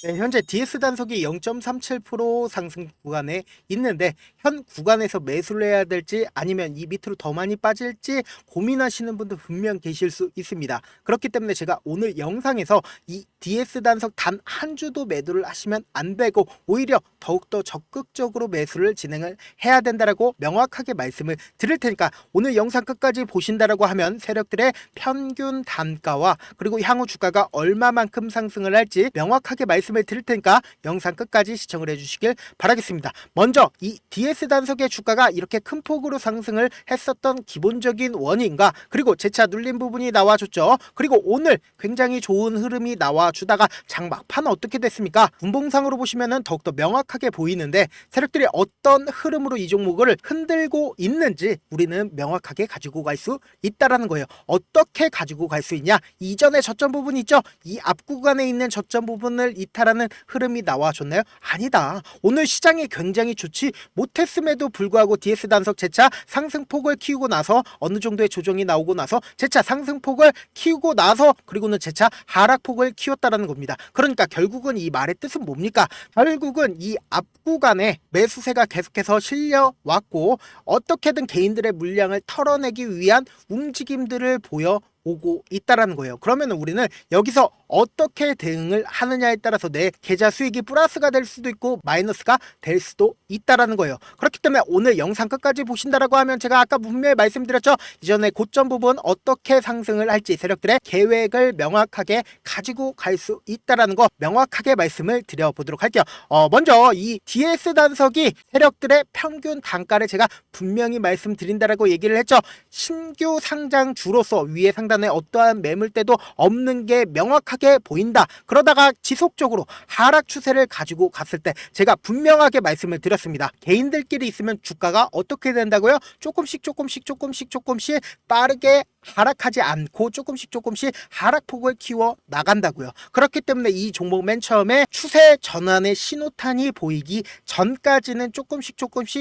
네, 현재 DS 단속이 0.37% 상승 구간에 있는데 현 구간에서 매수를 해야 될지 아니면 이 밑으로 더 많이 빠질지 고민하시는 분들 분명 계실 수 있습니다. 그렇기 때문에 제가 오늘 영상에서 이 DS 단속 단 한 주도 매도를 하시면 안 되고 오히려 더욱더 적극적으로 매수를 진행을 해야 된다라고 명확하게 말씀을 드릴 테니까 오늘 영상 끝까지 보신다라고 하면 세력들의 평균 단가와 그리고 향후 주가가 얼마만큼 상승을 할지 명확하게 말씀을 드릴 테니까 영상 끝까지 시청을 해주시길 바라겠습니다. 먼저 이 DS 단속의 주가가 이렇게 큰 폭으로 상승을 했었던 기본적인 원인과 그리고 재차 눌린 부분이 나와줬죠. 그리고 오늘 굉장히 좋은 흐름이 나와주다가 장 막판 어떻게 됐습니까? 분봉상으로 보시면은 더욱더 명확하게 보이는데 세력들이 어떤 흐름으로 이 종목을 흔들고 있는지 우리는 명확하게 가지고 갈 수 있다라는 거예요. 어떻게 가지고 갈 수 있냐? 이전에 저점 부분 있죠? 이 앞 구간에 있는 저점 부분을 이탈하는 흐름이 나와줬나요? 아니다. 오늘 시장이 굉장히 좋지 못했음에도 불구하고 DS 단속 재차 상승폭을 키우고 나서 어느 정도의 조정이 나오고 나서 재차 상승폭을 키우고 나서 그리고는 재차 하락폭을 키웠다라는 겁니다. 그러니까 결국은 이 말의 뜻은 뭡니까? 결국은 이 앞 구간에 매수세가 계속해서 실려왔고 어떻게든 개인들의 물량을 털어내기 위한 움직임들을 보여오고 있다라는 거예요. 그러면 우리는 여기서 어떻게 대응을 하느냐에 따라서 내 계좌 수익이 플러스가 될 수도 있고 마이너스가 될 수도 있다라는 거예요. 그렇기 때문에 오늘 영상 끝까지 보신다라고 하면 제가 아까 분명히 말씀드렸죠. 이전에 고점 부분 어떻게 상승을 할지 세력들의 계획을 명확하게 가지고 갈 수 있다라는 거 명확하게 말씀을 드려보도록 할게요. 먼저 이 DS 단속이 세력들의 평균 단가를 제가 분명히 말씀드린다라고 얘기를 했죠. 신규 상장주로서 위에 상단에 어떠한 매물대도 없는 게 명확하게 보인다. 그러다가 지속적으로 하락 추세를 가지고 갔을 때 제가 분명하게 말씀을 드렸습니다. 개인들끼리 있으면 주가가 어떻게 된다고요? 조금씩 빠르게 하락하지 않고 조금씩 하락폭을 키워 나간다고요. 그렇기 때문에 이 종목 맨 처음에 추세 전환의 신호탄이 보이기 전까지는 조금씩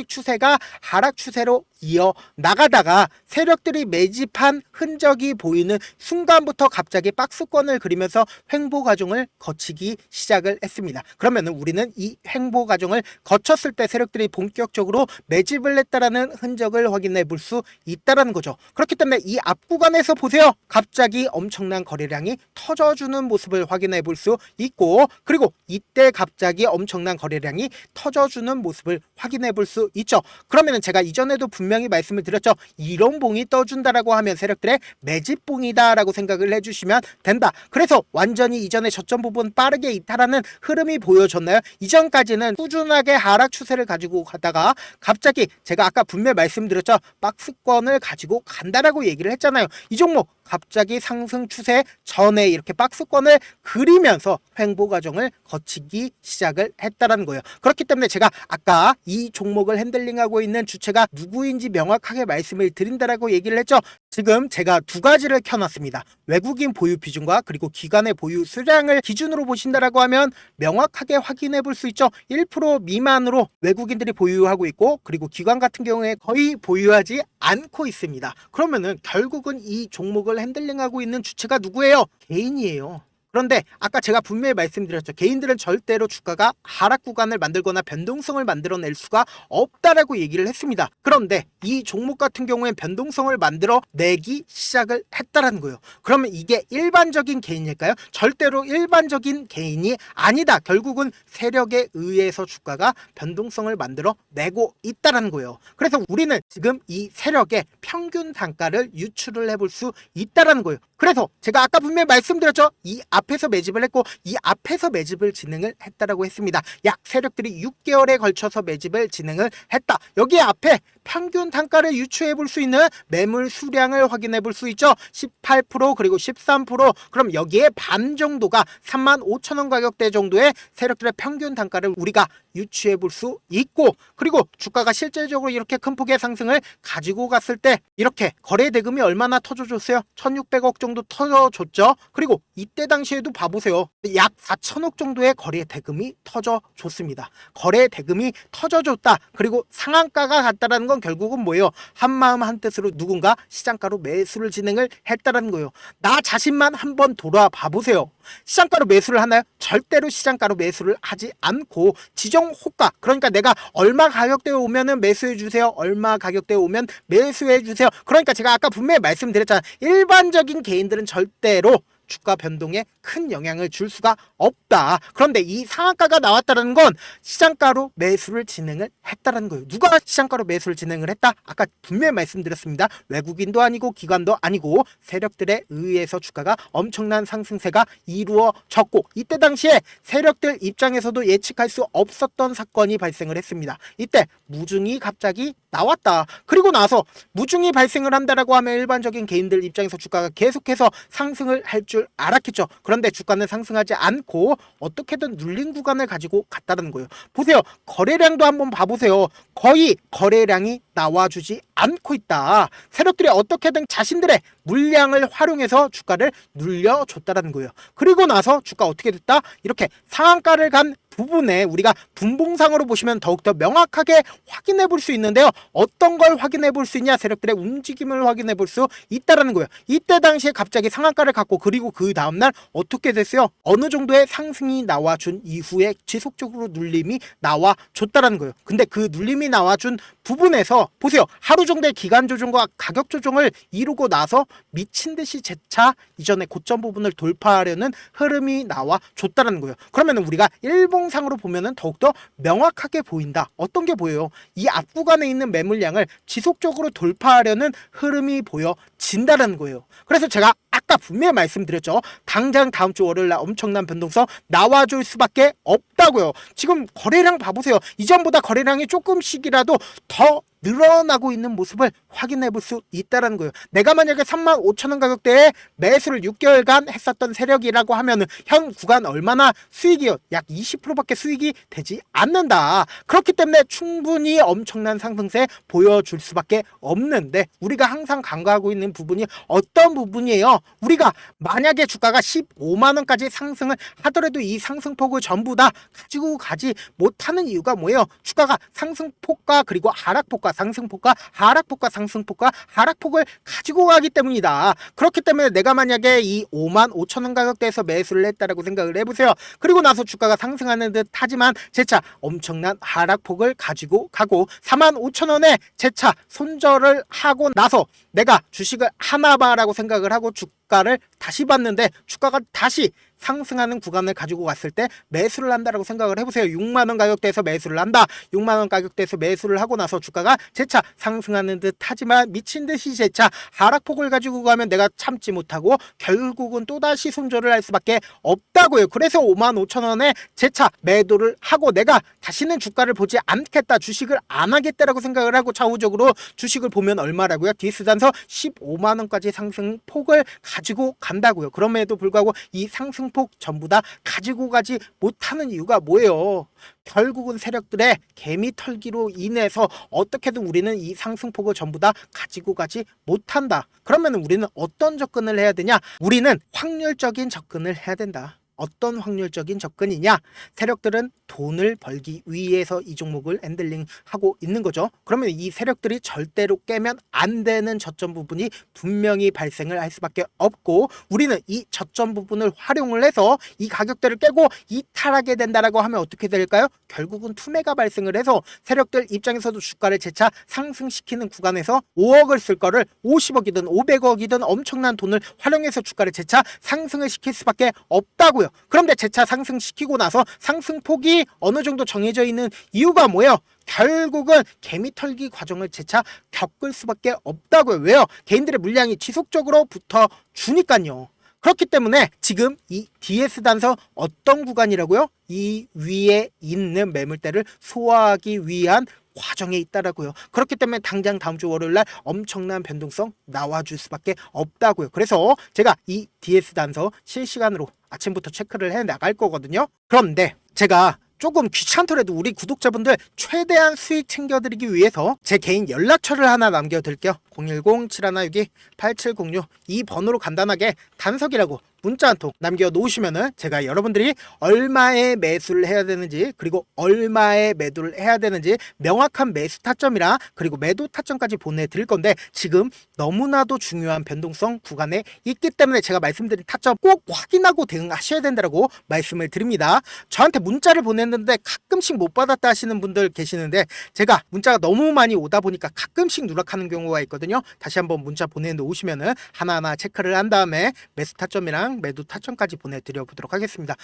추세가 하락 추세로 이어 나가다가 세력들이 매집한 흔적이 보이는 순간부터 갑자기 박스권을 그리면서 횡보 과정을 거치기 시작을 했습니다. 그러면 우리는 이 횡보 과정을 거쳤을 때 세력들이 본격적으로 매집을 했다라는 흔적을 확인해 볼 수 있다라는 거죠. 그렇기 때문에 이 앞 구간에서 보세요. 갑자기 엄청난 거래량이 터져주는 모습을 확인해 볼 수 있고 그리고 이때 갑자기 엄청난 거래량이 터져주는 모습을 확인해 볼 수 있죠. 그러면 제가 이전에도 분명히 말씀을 드렸죠. 이런 봉이 떠준다라고 하면 세력들의 매집봉이다라고 생각을 해주시면 된다. 그래서 완전히 이전에 저점 부분 빠르게 이탈하는 흐름이 보여졌나요? 이전까지는 꾸준하게 하락 추세를 가지고 가다가 갑자기 제가 아까 분명히 말씀드렸죠. 박스권을 가지고 간다라고 얘기를 했잖아요. 이 종목 갑자기 상승 추세 전에 이렇게 박스권을 그리면서 횡보 과정을 거치기 시작을 했다라는 거예요. 그렇기 때문에 제가 아까 이 종목을 핸들링하고 있는 주체가 누구인지 명확하게 말씀을 드린다라고 얘기를 했죠. 지금 제가 두 가지를 켜놨습니다. 외국인 보유 비중과 그리고 기관의 보유 수량을 기준으로 보신다라고 하면 명확하게 확인해 볼 수 있죠. 1% 미만으로 외국인들이 보유하고 있고 그리고 기관 같은 경우에 거의 보유하지 않고 있습니다. 그러면은 결국은 이 종목을 핸들링하고 있는 주체가 누구예요? 개인이에요. 그런데 아까 제가 분명히 말씀드렸죠. 개인들은 절대로 주가가 하락 구간을 만들거나 변동성을 만들어낼 수가 없다라고 얘기를 했습니다. 그런데 이 종목 같은 경우엔 변동성을 만들어내기 시작을 했다라는 거예요. 그러면 이게 일반적인 개인일까요? 절대로 일반적인 개인이 아니다. 결국은 세력에 의해서 주가가 변동성을 만들어내고 있다라는 거예요. 그래서 우리는 지금 이 세력의 평균 단가를 유출을 해볼 수 있다라는 거예요. 그래서 제가 아까 분명히 말씀드렸죠. 이 앞에서 매집을 했고 이 앞에서 매집을 진행을 했다라고 했습니다. 약 세력들이 6개월에 걸쳐서 매집을 진행을 했다. 여기 앞에 평균 단가를 유추해 볼 수 있는 매물 수량을 확인해 볼 수 있죠. 18% 그리고 13% 그럼 여기에 반 정도가 35,000원 가격대 정도의 세력들의 평균 단가를 우리가 유추해 볼 수 있고 그리고 주가가 실질적으로 이렇게 큰 폭의 상승을 가지고 갔을 때 이렇게 거래 대금이 얼마나 터져줬어요? 1,600억 정도 터져줬죠. 그리고 이때 당시에도 봐보세요. 약 4천억 정도의 거래 대금이 터져줬습니다. 거래 대금이 터져줬다. 그리고 상한가가 갔다라는 건 결국은 뭐예요? 한마음 한뜻으로 누군가 시장가로 매수를 진행을 했다라는 거예요. 나 자신만 한번 돌아봐 보세요. 시장가로 매수를 하나요? 절대로 시장가로 매수를 하지 않고 지정 호가, 그러니까 내가 얼마 가격대에 오면은 매수해 주세요, 얼마 가격대에 오면 매수해 주세요. 그러니까 제가 아까 분명히 말씀드렸잖아요. 일반적인 개인들은 절대로 주가 변동에 큰 영향을 줄 수가 없다. 그런데 이 상한가가 나왔다는 건 시장가로 매수를 진행을 했다는 거예요. 누가 시장가로 매수를 진행을 했다? 아까 분명히 말씀드렸습니다. 외국인도 아니고 기관도 아니고 세력들에 의해서 주가가 엄청난 상승세가 이루어졌고, 이때 당시에 세력들 입장에서도 예측할 수 없었던 사건이 발생을 했습니다. 이때 무중이 갑자기 나왔다. 그리고 나서 무중이 발생을 한다라고 하면 일반적인 개인들 입장에서 주가가 계속해서 상승을 할 줄 알았겠죠. 그런데 주가는 상승하지 않고 어떻게든 눌린 구간을 가지고 갔다는 거예요. 보세요. 거래량도 한번 봐보세요. 거의 거래량이 나와주지 않고 있다. 세력들이 어떻게든 자신들의 물량을 활용해서 주가를 눌려줬다는 거예요. 그리고 나서 주가 어떻게 됐다? 이렇게 상한가를 간 부분에 우리가 분봉상으로 보시면 더욱더 명확하게 확인해 볼 수 있는데요. 어떤 걸 확인해 볼 수 있냐? 세력들의 움직임을 확인해 볼 수 있다는 거예요. 이때 당시에 갑자기 상한가를 갖고, 그리고 그 다음날 어떻게 됐어요? 어느 정도의 상승이 나와준 이후에 지속적으로 눌림이 나와줬다는 거예요. 근데 그 눌림이 나와준 부분에서 보세요. 하루 정도의 기간 조정과 가격 조정을 이루고 나서 미친 듯이 재차 이전의 고점 부분을 돌파하려는 흐름이 나와줬다는 거예요. 그러면 우리가 일봉상으로 보면은 더욱더 명확하게 보인다. 어떤 게 보여요? 이 앞 구간에 있는 매물량을 지속적으로 돌파하려는 흐름이 보여진다는 거예요. 그래서 제가 아까 분명히 말씀드렸죠. 당장 다음 주 월요일 날 엄청난 변동성 나와줄 수밖에 없다고요. 지금 거래량 봐보세요. 이전보다 거래량이 조금씩이라도 더 늘어나고 있는 모습을 확인해 볼 수 있다는 거예요. 내가 만약에 35,000원 가격대에 매수를 6개월간 했었던 세력이라고 하면은 현 구간 얼마나 수익이요? 약 20%밖에 수익이 되지 않는다. 그렇기 때문에 충분히 엄청난 상승세 보여줄 수밖에 없는데, 우리가 항상 간과하고 있는 부분이 어떤 부분이에요? 우리가 만약에 주가가 15만원까지 상승을 하더라도 이 상승폭을 전부 다 가지고 가지 못하는 이유가 뭐예요? 주가가 상승폭과 그리고 하락폭과 상승폭과 하락폭과 상승폭과 하락폭을 가지고 가기 때문이다. 그렇기 때문에 내가 만약에 이 55,000원 가격대에서 매수를 했다라고 생각을 해보세요. 그리고 나서 주가가 상승하는 듯 하지만 재차 엄청난 하락폭을 가지고 가고 45,000원에 재차 손절을 하고 나서 내가 주식을 하나 봐라고 생각을 하고 주가를 다시 봤는데 주가가 다시 상승하는 구간을 가지고 갔을 때 매수를 한다라고 생각을 해보세요. 6만원 가격대에서 매수를 한다. 6만원 가격대에서 매수를 하고 나서 주가가 재차 상승하는 듯 하지만 미친 듯이 재차 하락폭을 가지고 가면 내가 참지 못하고 결국은 또다시 손절을 할 수밖에 없다고요. 그래서 55,000원에 재차 매도를 하고 내가 다시는 주가를 보지 않겠다, 주식을 안 하겠다라고 생각을 하고 차후적으로 주식을 보면 얼마라고요? 디스단서 15만원까지 상승폭을 가지고 간다고요. 그럼에도 불구하고 이 상승폭 전부 다 가지고 가지 못하는 이유가 뭐예요? 결국은 세력들의 개미 털기로 인해서 어떻게든 우리는 이 상승폭을 전부 다 가지고 가지 못한다. 그러면 우리는 어떤 접근을 해야 되냐? 우리는 확률적인 접근을 해야 된다. 어떤 확률적인 접근이냐? 세력들은 돈을 벌기 위해서 이 종목을 핸들링하고 있는 거죠. 그러면 이 세력들이 절대로 깨면 안 되는 저점 부분이 분명히 발생을 할 수밖에 없고, 우리는 이 저점 부분을 활용을 해서 이 가격대를 깨고 이탈하게 된다라고 하면 어떻게 될까요? 결국은 투매가 발생을 해서 세력들 입장에서도 주가를 재차 상승시키는 구간에서 5억을 쓸 거를 50억이든 500억이든 엄청난 돈을 활용해서 주가를 재차 상승을 시킬 수밖에 없다고요. 그런데 재차 상승시키고 나서 상승폭이 어느 정도 정해져 있는 이유가 뭐예요? 결국은 개미 털기 과정을 재차 겪을 수밖에 없다고요. 왜요? 개인들의 물량이 지속적으로 붙어주니까요. 그렇기 때문에 지금 이 DS 단서 어떤 구간이라고요? 이 위에 있는 매물대를 소화하기 위한 과정에 있다라고요. 그렇기 때문에 당장 다음 주 월요일 날 엄청난 변동성 나와줄 수밖에 없다고요. 그래서 제가 이 DS 단서 실시간으로 아침부터 체크를 해 나갈 거거든요. 그런데 제가 조금 귀찮더라도 우리 구독자분들 최대한 수익 챙겨드리기 위해서 제 개인 연락처를 하나 남겨드릴게요. 010-7162-8706 이 번호로 간단하게 단석이라고 문자 한 통 남겨놓으시면은 제가 여러분들이 얼마에 매수를 해야 되는지, 그리고 얼마에 매도를 해야 되는지 명확한 매수 타점이랑 그리고 매도 타점까지 보내드릴 건데, 지금 너무나도 중요한 변동성 구간에 있기 때문에 제가 말씀드린 타점 꼭 확인하고 대응하셔야 된다고 말씀을 드립니다. 저한테 문자를 보냈는데 가끔씩 못 받았다 하시는 분들 계시는데, 제가 문자가 너무 많이 오다 보니까 가끔씩 누락하는 경우가 있거든요. 다시 한번 문자 보내놓으시면은 하나하나 체크를 한 다음에 매수 타점이랑 매도 타점까지 보내드려 보도록 하겠습니다.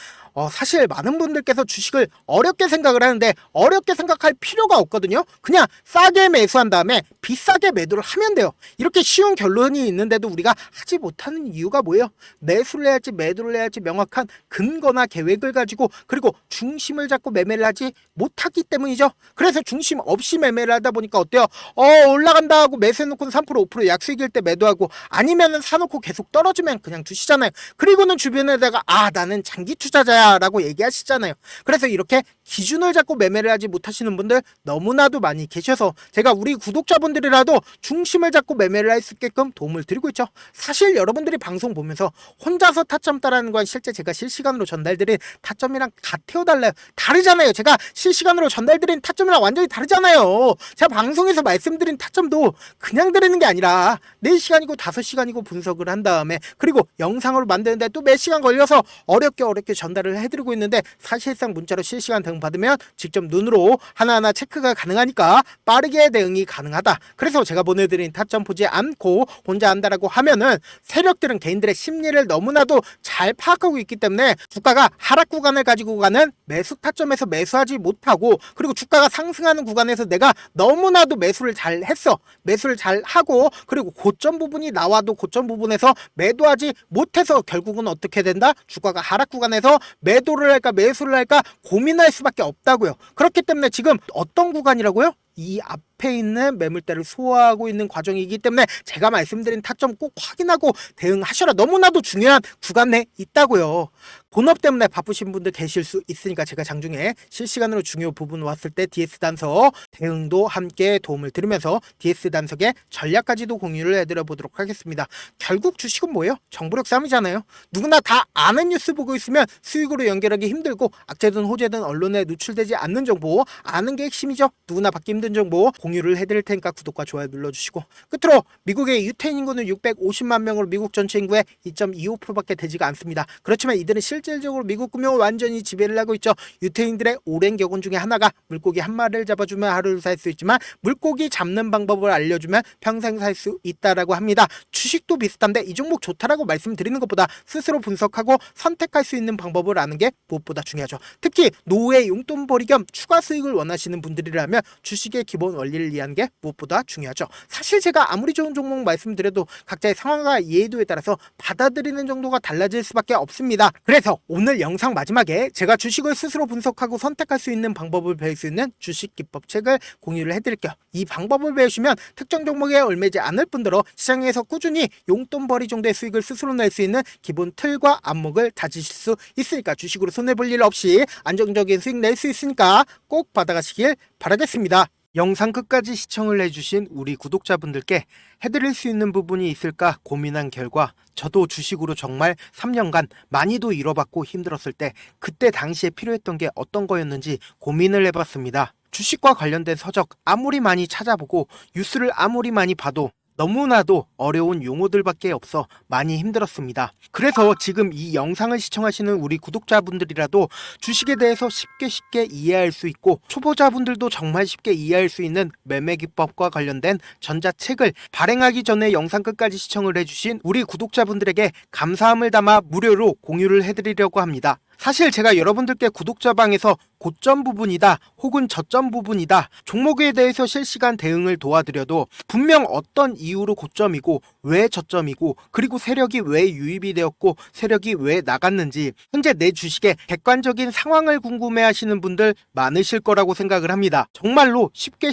사실 많은 분들께서 주식을 어렵게 생각을 하는데, 어렵게 생각할 필요가 없거든요. 그냥 싸게 매수한 다음에 비싸게 매도를 하면 돼요. 이렇게 쉬운 결론이 있는데도 우리가 하지 못하는 이유가 뭐예요? 매수를 해야지 매도를 해야지 명확한 근거나 계획을 가지고, 그리고 중심을 잡고 매매를 하지 못하기 때문이죠. 그래서 중심 없이 매매를 하다 보니까 어때요? 올라간다 하고 매수해놓고는 3% 5% 약수익일 때 매도하고, 아니면은 사놓고 계속 떨어지면 그냥 두시잖아요. 그리고는 주변에다가 나는 장기 투자자야 라고 얘기하시잖아요. 그래서 이렇게 기준을 잡고 매매를 하지 못하시는 분들 너무나도 많이 계셔서 제가 우리 구독자분들이라도 중심을 잡고 매매를 할 수 있게끔 도움을 드리고 있죠. 사실 여러분들이 방송 보면서 혼자서 타점 따라하는 건 실제 제가 실시간으로 전달드린 타점이랑 같아요, 달라요? 다르잖아요. 제가 실시간으로 전달드린 타점이랑 완전히 다르잖아요. 제가 방송에서 말씀드린 타점도 그냥 드리는 게 아니라 4시간이고 5시간이고 분석을 한 다음에, 그리고 영상으로 만드는데 또 몇 시간 걸려서 어렵게 전달을 해드리고 있는데, 사실상 문자로 실시간 대응 받으면 직접 눈으로 하나하나 체크가 가능하니까 빠르게 대응이 가능하다. 그래서 제가 보내드린 타점 보지 않고 혼자 한다라고 하면은, 세력들은 개인들의 심리를 너무나도 잘 파악하고 있기 때문에 주가가 하락 구간을 가지고 가는 매수 타점에서 매수하지 못하고, 그리고 주가가 상승하는 구간에서 내가 너무나도 매수를 잘 했어, 매수를 잘 하고, 그리고 고점 부분이 나와도 고점 부분에서 매도하지 못해서 결국은 어떻게 된다? 주가가 하락 구간에서 매도를 할까 매수를 할까 고민할 수밖에 없다고요. 그렇기 때문에 지금 어떤 구간이라고요? 이 앞에 있는 매물대를 소화하고 있는 과정이기 때문에 제가 말씀드린 타점 꼭 확인하고 대응하셔라. 너무나도 중요한 구간에 있다고요. 본업 때문에 바쁘신 분들 계실 수 있으니까 제가 장중에 실시간으로 중요 부분 왔을 때 DS 단석 대응도 함께 도움을 드리면서 DS 단석의 전략까지도 공유를 해드려 보도록 하겠습니다. 결국 주식은 뭐예요? 정보력 싸움이잖아요. 누구나 다 아는 뉴스 보고 있으면 수익으로 연결하기 힘들고, 악재든 호재든 언론에 노출되지 않는 정보 아는 게 핵심이죠. 누구나 받기 힘든 정보 공유를 해드릴 테니까 구독과 좋아요 눌러주시고, 끝으로 미국의 유태인 인구는 650만 명으로 미국 전체 인구의 2.25%밖에 되지가 않습니다. 그렇지만 이들은 실질적으로 미국 금융을 완전히 지배를 하고 있죠. 유태인들의 오랜 격언 중에 하나가 물고기 한 마리를 잡아주면 하루를 살 수 있지만 물고기 잡는 방법을 알려주면 평생 살 수 있다라고 합니다. 주식도 비슷한데 이 종목 좋다라고 말씀드리는 것보다 스스로 분석하고 선택할 수 있는 방법을 아는 게 무엇보다 중요하죠. 특히 노후에 용돈벌이 겸 추가 수익을 원하시는 분들이라면 주식의 기본 원리를 이해하는 게 무엇보다 중요하죠. 사실 제가 아무리 좋은 종목 말씀드려도 각자의 상황과 이해도에 따라서 받아들이는 정도가 달라질 수밖에 없습니다. 그래서 오늘 영상 마지막에 제가 주식을 스스로 분석하고 선택할 수 있는 방법을 배울 수 있는 주식 기법책을 공유를 해드릴게요. 이 방법을 배우시면 특정 종목에 얽매지 않을 뿐더러 시장에서 꾸준히 용돈벌이 정도의 수익을 스스로 낼 수 있는 기본 틀과 안목을 다지실 수 있으니까, 주식으로 손해볼 일 없이 안정적인 수익 낼 수 있으니까 꼭 받아가시길 바라겠습니다. 영상 끝까지 시청을 해주신 우리 구독자분들께 해드릴 수 있는 부분이 있을까 고민한 결과, 저도 주식으로 정말 3년간 많이도 잃어봤고 힘들었을 때 그때 당시에 필요했던 게 어떤 거였는지 고민을 해봤습니다. 주식과 관련된 서적 아무리 많이 찾아보고 뉴스를 아무리 많이 봐도 너무나도 어려운 용어들밖에 없어 많이 힘들었습니다. 그래서 지금 이 영상을 시청하시는 우리 구독자분들이라도 주식에 대해서 쉽게 이해할 수 있고, 초보자분들도 정말 쉽게 이해할 수 있는 매매 기법과 관련된 전자책을 발행하기 전에 영상 끝까지 시청을 해주신 우리 구독자분들에게 감사함을 담아 무료로 공유를 해드리려고 합니다. 사실 제가 여러분들께 구독자방에서 고점 부분이다 혹은 저점 부분이다 종목에 대해서 실시간 대응을 도와드려도 분명 어떤 이유로 고점이고 왜 저점이고, 그리고 세력이 왜 유입이 되었고 세력이 왜 나갔는지 현재 내 주식의 객관적인 상황을 궁금해 하시는 분들 많으실 거라고 생각을 합니다. 정말로 쉽게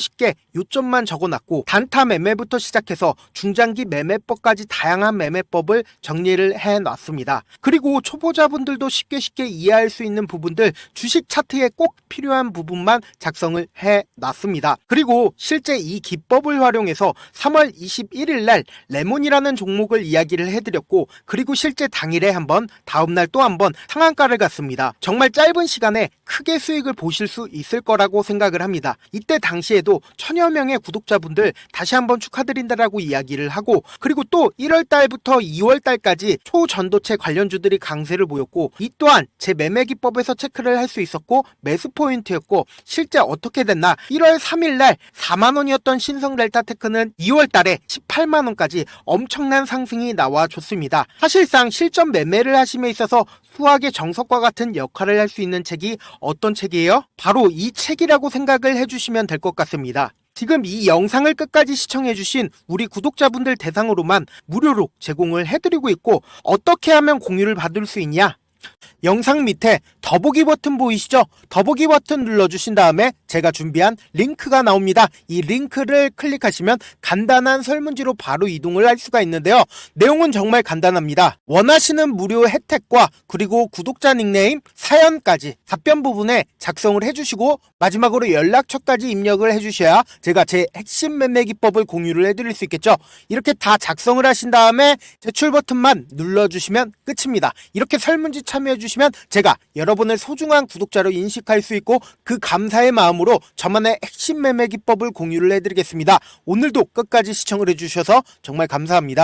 요점만 적어놨고 단타 매매부터 시작해서 중장기 매매법까지 다양한 매매법을 정리를 해놨습니다. 그리고 초보자분들도 쉽게 이해할 수 있는 부분들, 주식 차트에 꼭 필요한 부분만 작성을 해놨습니다. 그리고 실제 이 기법을 활용해서 3월 21일 날 레몬이라는 종목을 이야기를 해드렸고, 그리고 실제 당일에 한번, 다음날 또 한번 상한가를 갔습니다. 정말 짧은 시간에 크게 수익을 보실 수 있을 거라고 생각을 합니다. 이때 당시에도 1000여 명의 구독자분들 다시 한번 축하드린다라고 이야기를 하고, 그리고 또 1월 달부터 2월 달까지 초전도체 관련주들이 강세를 보였고, 이 또한 제 매매 기법에서 체크를 할 수 있었고 매수 포인트였고, 실제 어떻게 됐나, 1월 3일 날 4만원이었던 신성 델타테크는 2월 달에 18만원까지 엄청난 상승이 나와줬습니다. 사실상 실전 매매를 하심에 있어서 수학의 정석과 같은 역할을 할 수 있는 책이 어떤 책이에요? 바로 이 책이라고 생각을 해주시면 될 것 같습니다. 지금 이 영상을 끝까지 시청해주신 우리 구독자분들 대상으로만 무료로 제공을 해드리고 있고, 어떻게 하면 공유를 받을 수 있냐? 영상 밑에 더보기 버튼 보이시죠? 더보기 버튼 눌러주신 다음에 제가 준비한 링크가 나옵니다. 이 링크를 클릭하시면 간단한 설문지로 바로 이동을 할 수가 있는데요. 내용은 정말 간단합니다. 원하시는 무료 혜택과 그리고 구독자 닉네임, 사연까지 답변 부분에 작성을 해주시고, 마지막으로 연락처까지 입력을 해주셔야 제가 제 핵심 매매 기법을 공유를 해드릴 수 있겠죠. 이렇게 다 작성을 하신 다음에 제출 버튼만 눌러주시면 끝입니다. 이렇게 설문지 참여해주시면 제가 여러분을 소중한 구독자로 인식할 수 있고, 그 감사의 마음으로 저만의 핵심 매매 기법을 공유를 해드리겠습니다. 오늘도 끝까지 시청을 해주셔서 정말 감사합니다.